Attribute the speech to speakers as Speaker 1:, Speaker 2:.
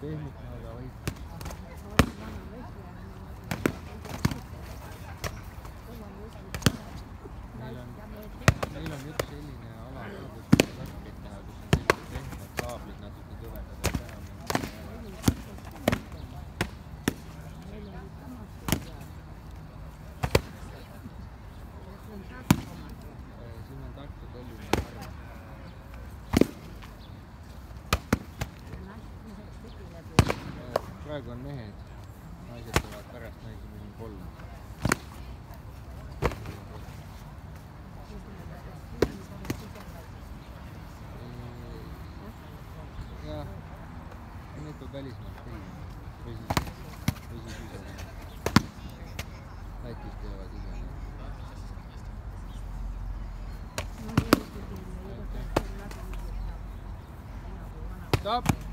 Speaker 1: tehnika, aga vaid. Meil on üks selline ala, kus kaskeid teha, kus on sellised pehmed kaablid natuke kõvendada ja teha meil. Siin on Tartu Tallinna Harju. Praegu on mehed, naised tulevad pärast, naisi meil on 3. Jah, need peab välismaalt tellima või siis ise. Lätis teevad ise. Stop!